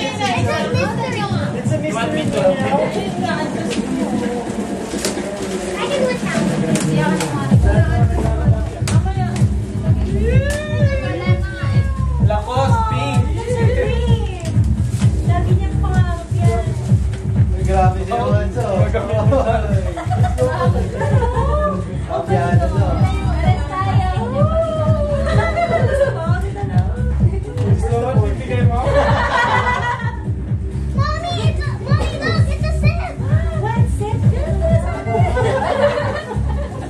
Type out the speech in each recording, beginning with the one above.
It's a mystery. You want me to? I can do it now. Lakos, pink. Lagi niya pangarap yan. Grabe siya naman so. Papiano so. Gusto mo bibigay mo? Mommy, look, it's a set. What set?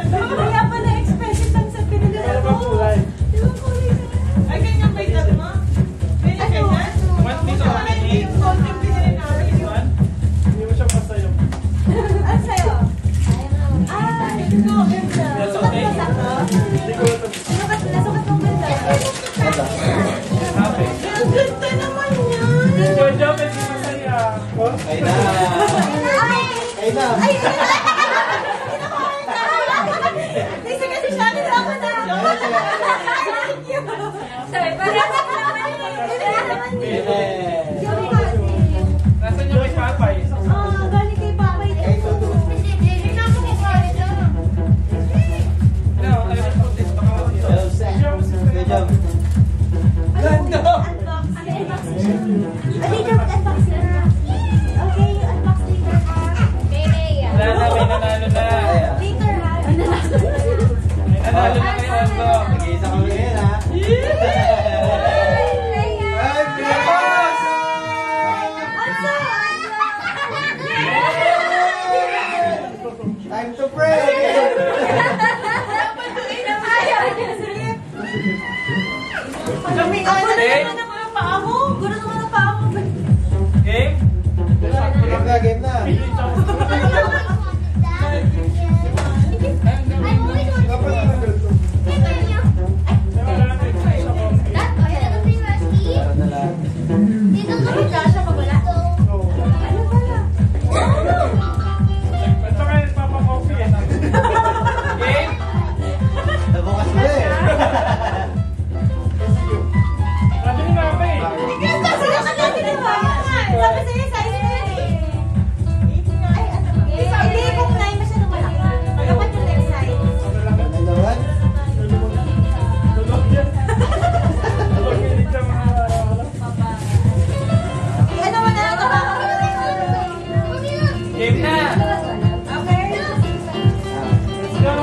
Kaya pa na-expression lang sa pinili Ano bang kulay? Di ba kulay na yan? Ay, ganyan ba yung mo? Ganyan, ganyan? What dito ka Ay, yung konting binili namin. Hindi mo siya pasayo. Ang sayo? Ah, ito. Ganda. That's Sukat okay. mo sakto? Hindi ko ito. Nasukat mong ganda. Happy. Ang ganda naman yan. Jojo, may di masaya. Oh? Kaya na. Kaya na. Ay, Lisa kasi siya, hindi ako na. Thank you. Sorry, parang Nasaan yung may papay? oh, galing kay Papay. No, I will put this baka dito. Good job. Ganda! Okay, unbox later ha. Wala na, may nanalo na. Later ha. May nanalo na kay Ondo. Nag-iisa kami ngayon ha. Time to pray! Okay? Game? Game na. Meron na lang. Ba't ba kayo nagpapakopy eh? Game? Nabukas na eh. Sabi ni Mama eh. Nalawan? Tulog yan. Tulog yan sa mga game na! Let's go!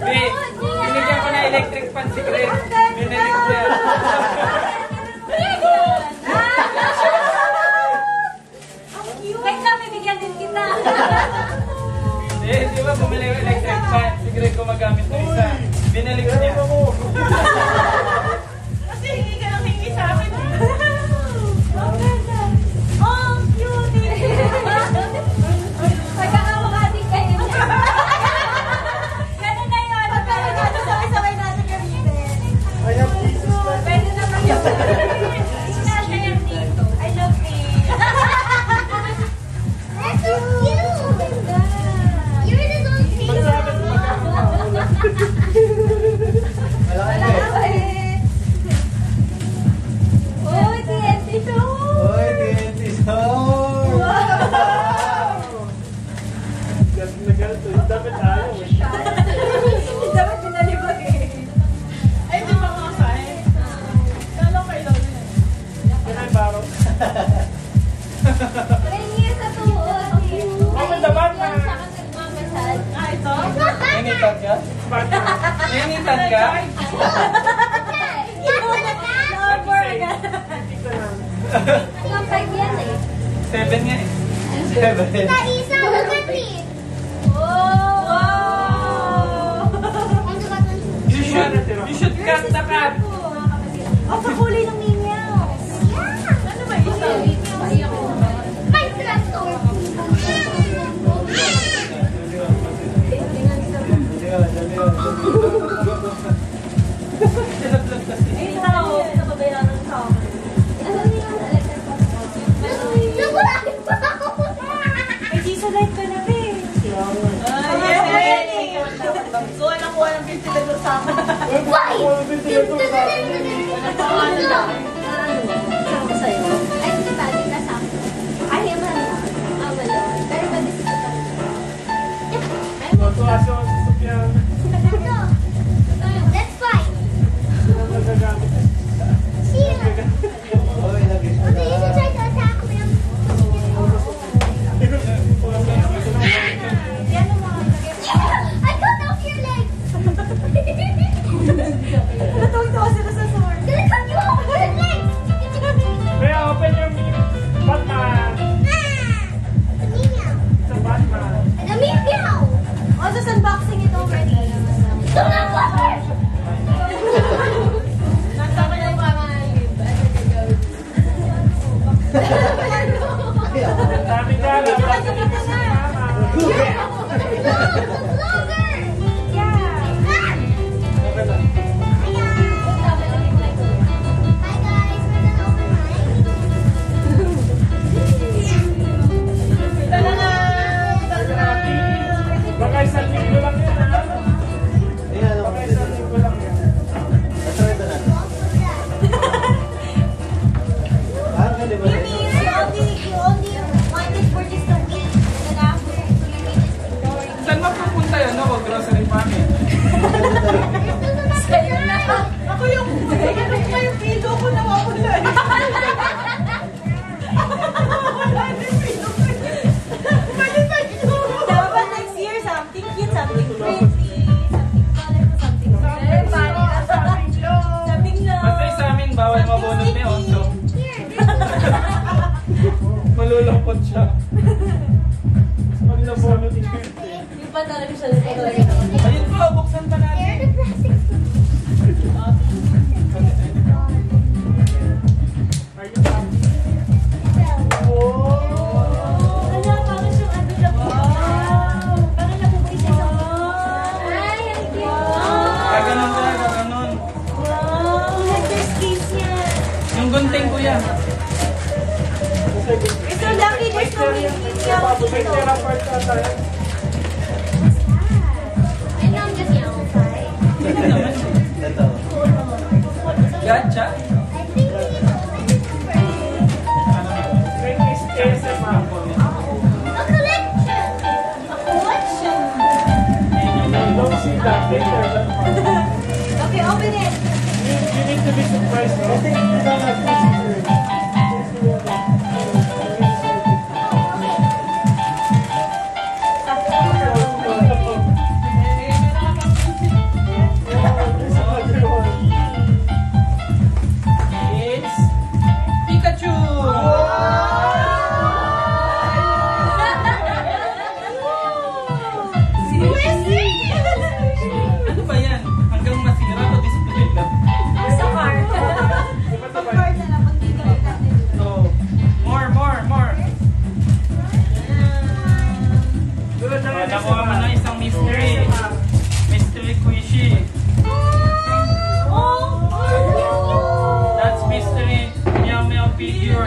Wait, binigyan ko na electric fan si Chris. Binalik niya. Wait lang, bibigyan din kita. Eh, di ba bumili ko electric fan? Si Greg gumagamit ng isa. Binalik niya. Kasi hindi ka nang hingi sa akin. Ang ganda. Oh, cute. Pagkakawakati kayo. Ganun na yun. Pagkakawakati, sabay-sabay natin gamitin. I have pieces left. Pwede naman yun. Nasa yan dito. I love it. That's so cute. Yours is on pink. Malaki na eh. Uy, TNT show! Oy, TNT Store! Galit na galit. Dapat ayaw eh. Dapat pinalibag eh. Ay, di ba mga sa'yo? Kala ko ilaw na yan. Yan ay baro. Pahingi sa tuon. Open the bag na. Ah, ito? Nangitag ka? Ninitan ka? Ang pag yan eh. 7 nga eh. Seven. Isa, look at me. Wow! You should cut the cat. Oh, sa kulay ng ninyaw. Ano ba isa? My tractor. Ay, tao. Napabayaan ng tao. Look what I found. May Jesus Nasa live ka na rin. So, nakuha ng 50 pesos sa akin. Why? Saan ko sa'yo? Ay, hindi ba? Di ka sa akin. Ay, man. Ah, wala. Pero ba this is the That's fine. Sheila. Oy, nag-is na. Okay, you should try to attack him. I cut off your legs. Natuwag-tawa sila sa sword. Gonna cut you off your legs. Kaya open your Batman. Sa Batman. And a meow. Also, unboxing it already. Don't have water. Nasa akin yung mga lib. Daming gala. Vlogger. Yeah. Hi guys, we're gonna open Baka isang linggo lang yan, ha? Ayan, Baka isang linggo lang yan. Nasa ito na. Ah, hindi ba? You mean you only wanted for just a week, and after you reach story. Saan mapupunta yun, no? Grocery family. Sa'yo na. Ako yung, ano ko yung pilo ko nawawala. Nawawala yung pilo ko. Balikan ko. Dapat next year, something cute, something pretty, something colorful, something very funny. Something low. Basta sa amin, bawal mabunot na yun. So, here. malulungkot siya. Pag nabunot yung Yung pa talaga siya talaga. Ayun po, buksan pa natin. They're the plastic. Are you happy? Wala, parang siyang ano lang. Wow! Parang nabubuhay siya sa Ay, ang cute. Kaganon ka, kaganon. Wow! Letters case niya. Yung gunting ko yan. We're so lucky there's no meow dito. And now I'm just yelling. Ito. Gacha? I think we need to open this one first. A collection. Okay, open it. It's Pikachu! Ano ba yan? Hanggang masira o display lang? Sa car. Sa car na lang, pag dito natin. So, more. Nakuha mo na isang mystery. Mystery Squishy. That's mystery Meow Meow figure.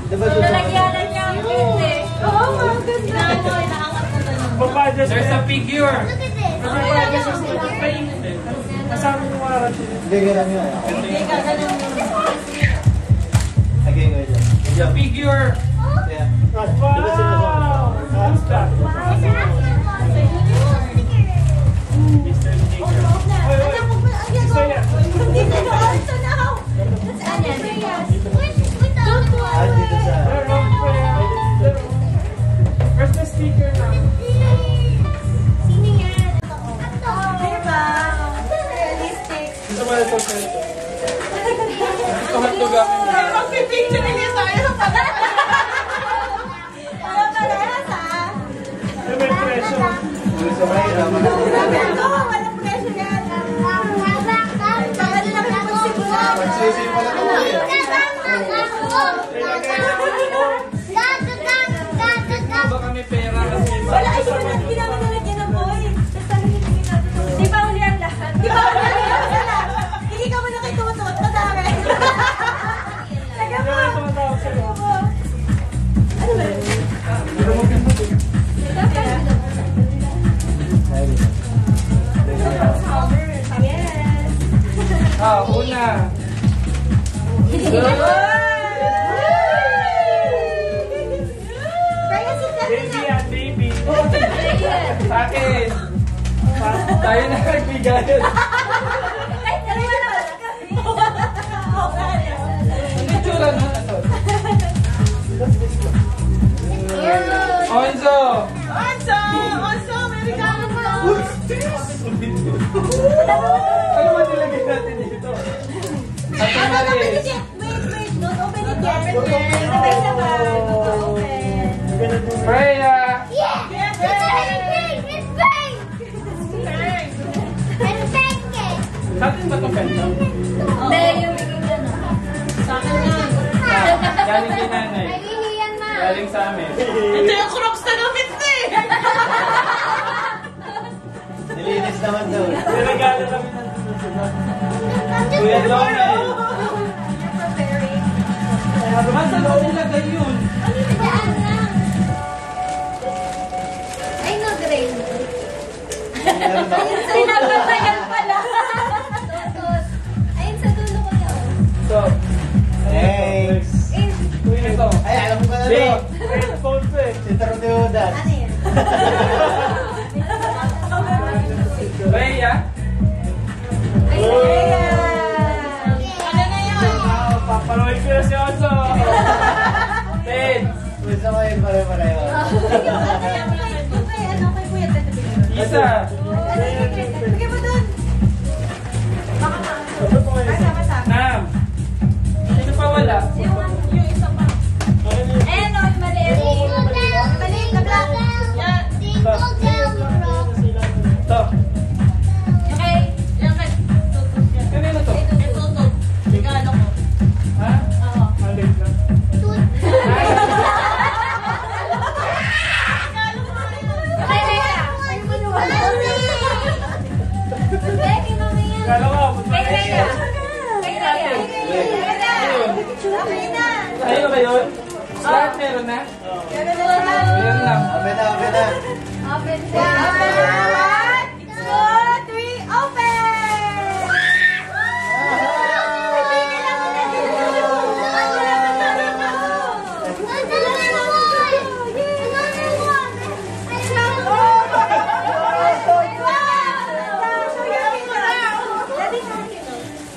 Diba Lalagyanan niya ang hindi. Oo, ang ganda. Inaangat ko na lang. There's a figure. Look at this. Gagawin nyo. Hindi ka ganun. Again, wait lang. There's a figure. Yeah. Diba sinasabi? Who's that? Ah, dito sa... Where's the sticker now? Realistic. Ito ba ito sa ito? Ito hotdog akin. Magpipicture niya tayo sa pala. Wala parehas ah. May presyo. Dito sa mahirap. Ito, walang presyo yan. Baka na lang yung magsigura. Magsisi pala ko eh. Ba kami pera kasi Wala, ayun na hindi namin nalagyan ng boy. Tapos sabi niya, hindi natin. Di ba uli ang lahat? Di ba uli ang lahat? Hindi ka mo na kayo tumutuot. Madami. Kaya si Baby yan, baby. Ayan. Sa akin. Tayo na nagbigayan. Ay, dalawa na wala kami. Oo nga, no? Ang itsura nun, ano? Onzo! Onso! Onso! May regalo pa! Ano ba nilagay natin dito? Ate Don't open Maris. it yet. Wait. Don't open it yet. Sabay na ba? Don't open. Freya! Yeah! Yes! It's pink! It's pink! Thanks! It's pink! Sa atin ba itong penta? Hindi, yung bigay ka na. Sa akin yan. Galing kay nanay. Nahihiyan na. Galing sa amin. Ito yung crocs na gamit na eh! Nilinis naman daw. Niregalo kami ng Kuya Jomel. Masa loob nilagay yun? Daan na. Ay, no, Gray. Meron ako. Pinapatayan pala. Tutot. Ayun sa dulo ko daw. So, Thanks. Kuya ito. Ay, alam mo ba na Big. to? Headphones eh. Si Tarudeodas. Ano yan? Freya. Ay, Ano na yun? Paparoy ko na si Onzo. Ten. Gusto ko yung pare-pareho. Ano kay Kuya Ted? Isa. Bigyan mo doon. Ay, sama-sama. Nam. Sino pa wala? Yung isa pa. Eh, no, yung maliit. Maliit na black. Yan. Ito. Okay. Yan kay Tutot yan. Kanino to? Kay Tutot. Regalo ko. Ha? Oo. Maliit lang. Kala ko, abot na kayo. Ayun ba yun? Lahat meron na? Meron lang. Abe na, abe na. Open One, two, three, open!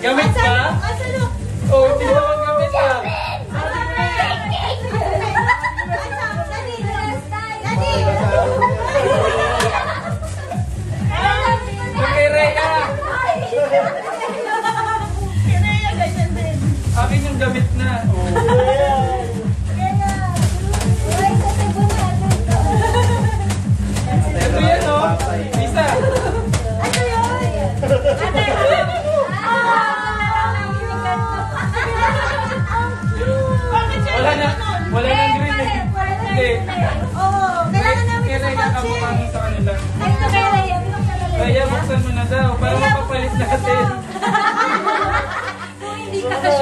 Gamit ba? Oh, hindi mo gamit ah. Kay Rhea. Kinaya ganyan din. Akin yung gamit na. Ito yan oh. Isa. Bakit siya Wala na. Wala nang green eh. Hindi. Oo, kailangan namin Kay yung Rhea kotse. kamukha sa kanila. Ay, ito kay Rhea. Rhea, buksan mo na daw. Para mapapalit natin. Hindi ka Kung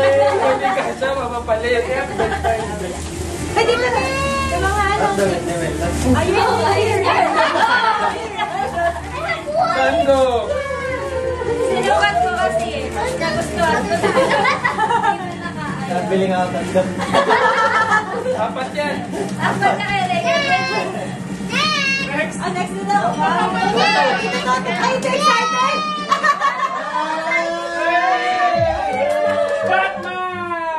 hindi ka siya, mapapalit. Pwede na rin. Yung mga ano. Ayun. Tando. Sinukat ko kasi. Nagustuhan ko Nabili nga ako tanggap. Apat yan. Apat na kay Rhea. Next. Next na daw. Ay, excited! Batman!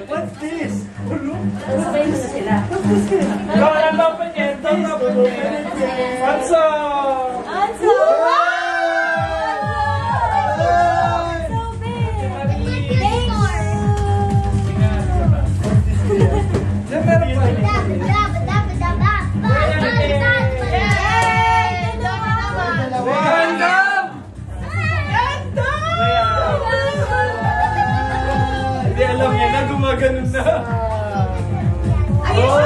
What's this? Sabay mo na sila. Don't open yet. Don't open yet. Onzo! Anso! So big! Diyan meron pa. Random! Hindi alam niya na gumaganon na. Oh!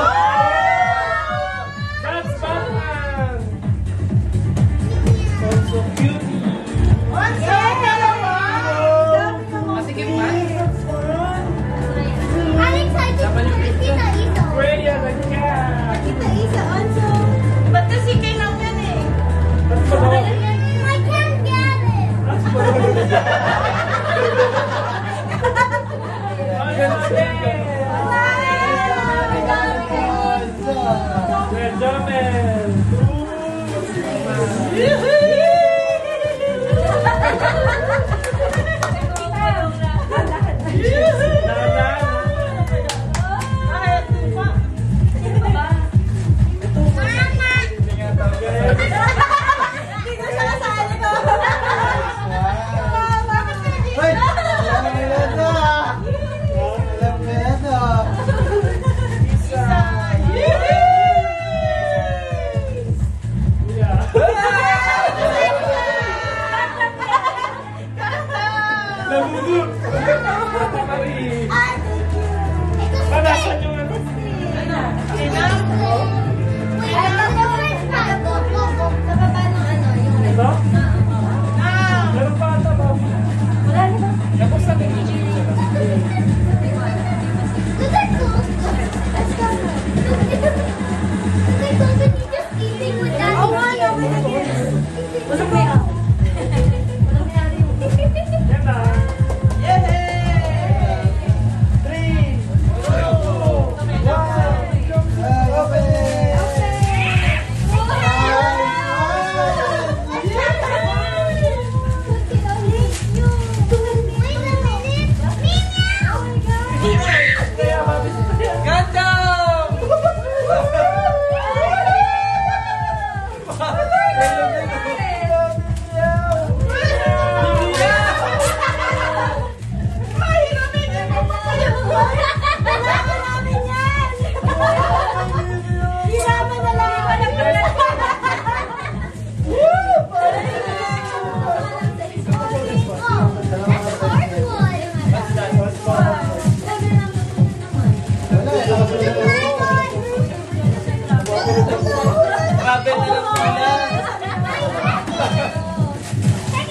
That's Batman! So cute. Masikip man. Freya the cat. Kita isa, Anso. Ba't kasi kailang yan eh? That's for I can't get it. That's for Nagugup! Panasan yung ano? Ito? Meron pa ata ba? Tapos na din yung yan na.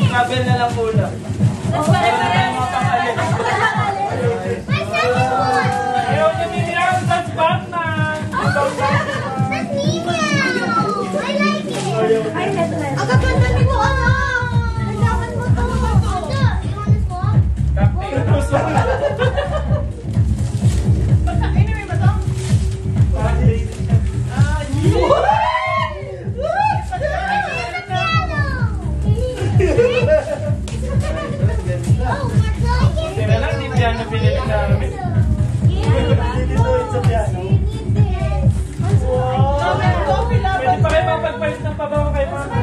Travel na lang muna. Meron na tayong mga pangalit. Ayaw niya minirang sa Batman. Kaya lang, di piano pinili namin. Pwede pa kayo mapagpalit ng pabawa kay Mama.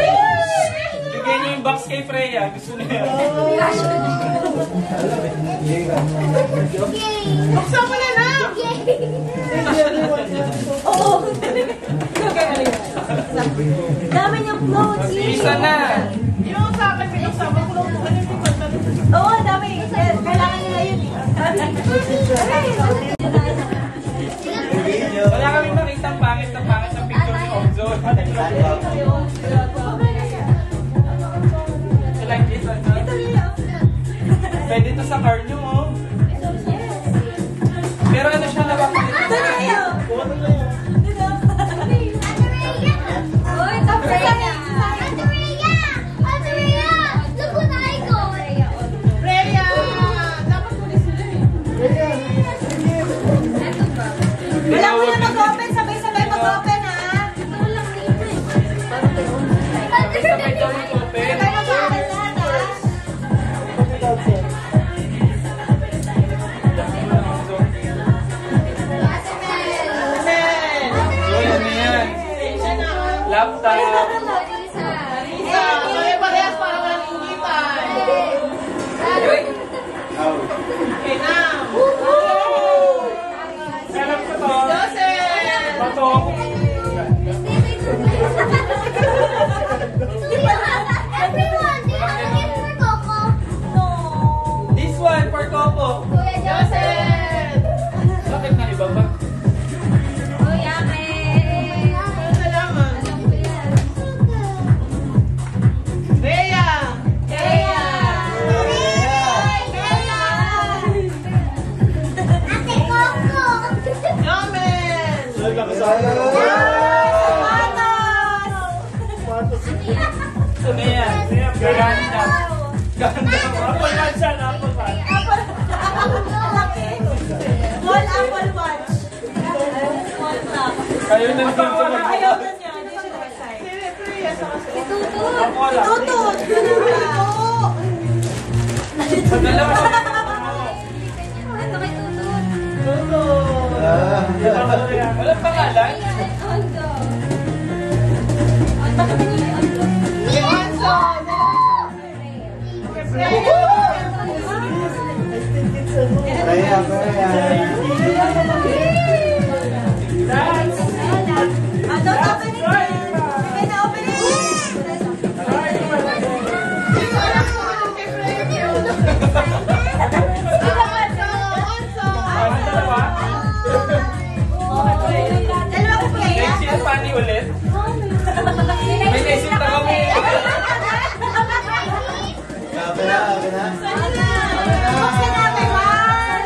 Bigyan niyo yung box kay Freya. Gusto niya. Buksan mo na na! Oo! Dami niyang clothes! Isa na! Yung sa akin, pinasama ko lang kung ano yung pinagkanta. Oo, dami! Kailangan nila yun eh! Wala kami makita ang pangit ng picture ni Ozone. You like this one, no? Pwede ito sa car nyo, oh. Pero ano siya na bakit? Freya! Dapat ko sila eh. Wala mo na mag-open! Sabay-sabay mag-open ha! Sabay daw yung open. Sabay mag-open lahat ha! So, yan na yan. Laptop. Pare-parehas para walang ingitan. Okay na. Sarap ko to. Joseph! Bato. This one for Coco. Joseph! Bakit na iba ba? Salamat. Freya! Yomen! Ito na yan. Ganda. Ganda. Apple watch yan. Apple watch. Small Apple Watch. Small clock. Kayo na din sa mag- Ayaw na niya. Hindi siya nag-excite. Freya sa kasi. Ako lang. Tutut! Oo! Sa dalawa. Walang pangalan? Freya! Maraya, Maraya. Don't open it. Sige na, open it. Dalawa ko kaya? Next year, pani ulit. May naisip na kami. Kabe na, kabe na. Buksan natin, man.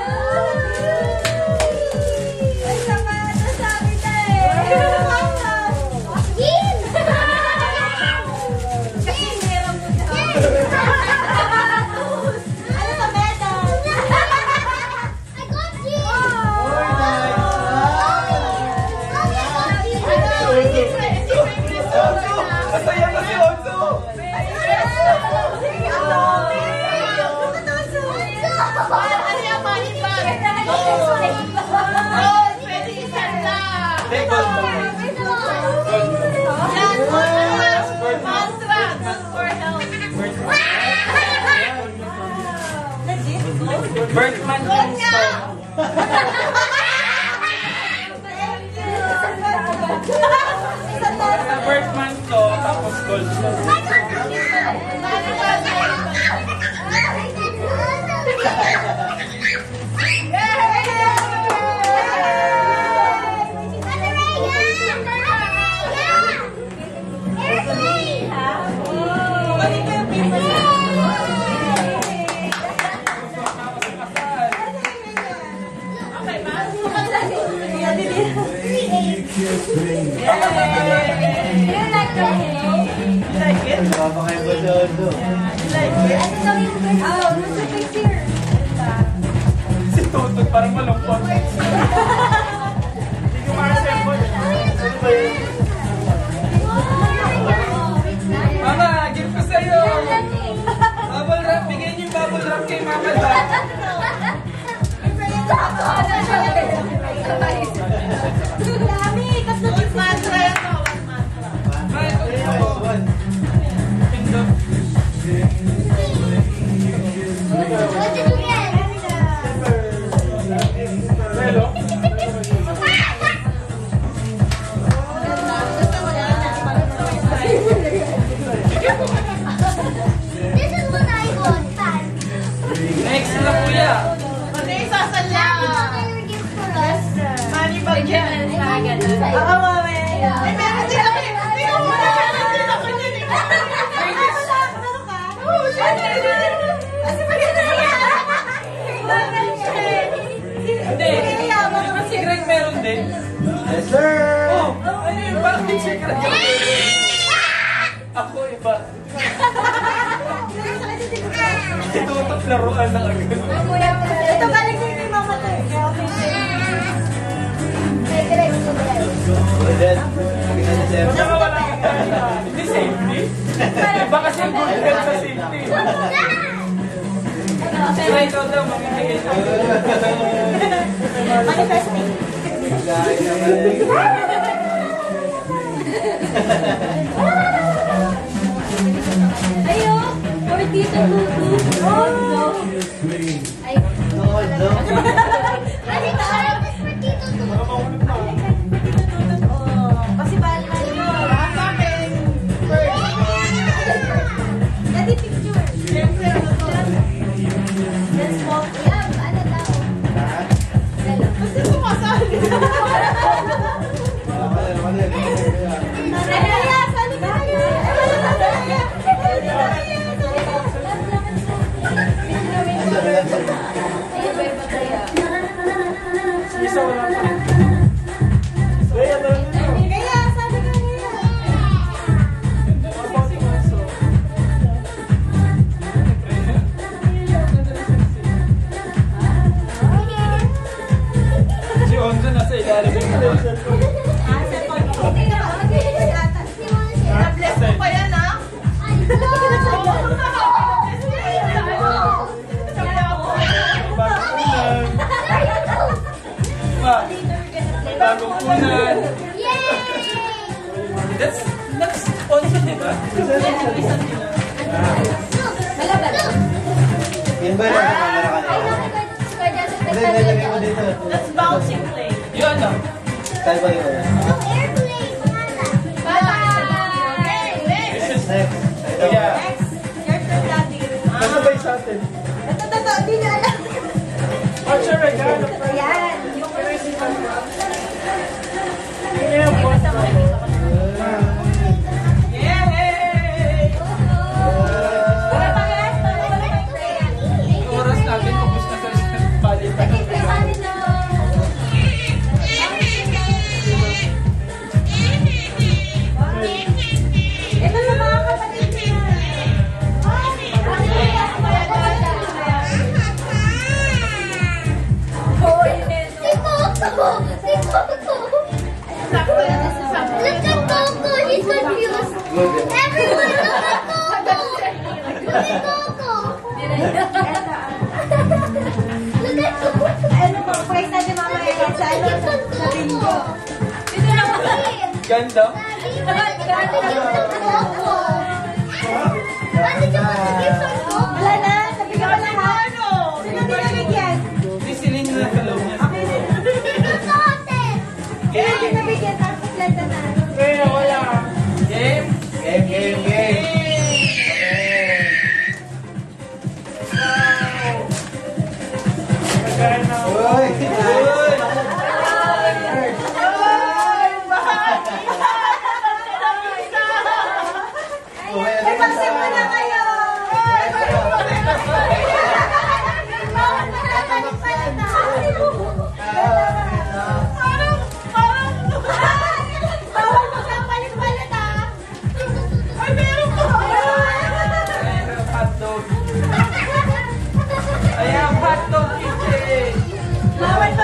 Ay, sama na sabi tayo. Yin! Kasi meron mo na. Ano sa medal? I got you! Masaya kasi also. Hindi, gold lang. Bertman Kingston. Sa Bertman to, tapos gold to. Napakain ba sa Oso? Si Tutut parang malungkot. Hindi ko ma-assemble. Mama, give ko sa'yo. Bubble wrap, bigay niyo yung bubble wrap kay Mama Dan. Dami, kasi mantra yan. Pindot. What did you get? Hello? This is what I got. Fast. Next na kuya. What your gift for us? Oo, mami. Ay, meron din ako. Tingnan mo na. Meron din ako niyan. Meron ka? Kasi maganda yan. Hindi. Si Greg meron din. Yes, sir! Oh, ano yun? Bakit si Greg? Ako iba. Si Tutut laruan na agad. Ito galing din kay Mama to. Ulit. Tingnan na, sir. Tsaka wala kang kaya. Hindi safety. Iba kasi ang good health sa safety. Sira ikaw daw, mamimigay sa Manifesting. Kain naman. Ayo! Or Tito Tutu. Oh, no. Ay, No, no. Ay, this for Tito Tutu. Kasi bahal na yun. Daddy picture. Let's walk. Yeah, ano daw? Hello. Kasi sumasali. Kaya, sali ka kaya. isa wala pa. Kaya, sali ka kaya. Si Onzo nasa ilalim yung cellphone. Bless mo pa yan, ha? Bagong Ma, may bagong unan. That's Onzo, di ba? Yan ba yung nasa camera ka na? Yun, ano? Tayo ba yun? Bye! Next. Ito. Yeah. Next, your turn, Daddy. Kasabay sa atin. Ito, di na alam. What's your regalo? Yan. Yay! Wala pa guys, wala pa yung prayer. Oras natin, tapos na sa palitan. Ito sa mga kapatid niya. Look at Coco, he's confused. Good. Everyone, look at Coco. Look at Coco. Look at Coco. Ano ba? Pwede natin mamaya yan sa ano? Sa bingo. Dito na ako. Ganda. Wala na. Nabigyan ko lang ha. Sino dinabigyan? Sisilin na sa loob niya. Sino dinabigyan? Tapos kompleto na. Kaya wala. Game? Game. Magana. Uy! May pagsimula na kayo. Bawal magkapalit-palit ah. Ay, meron pa. Hotdog. Ayan, hotdog kitchen. Bawal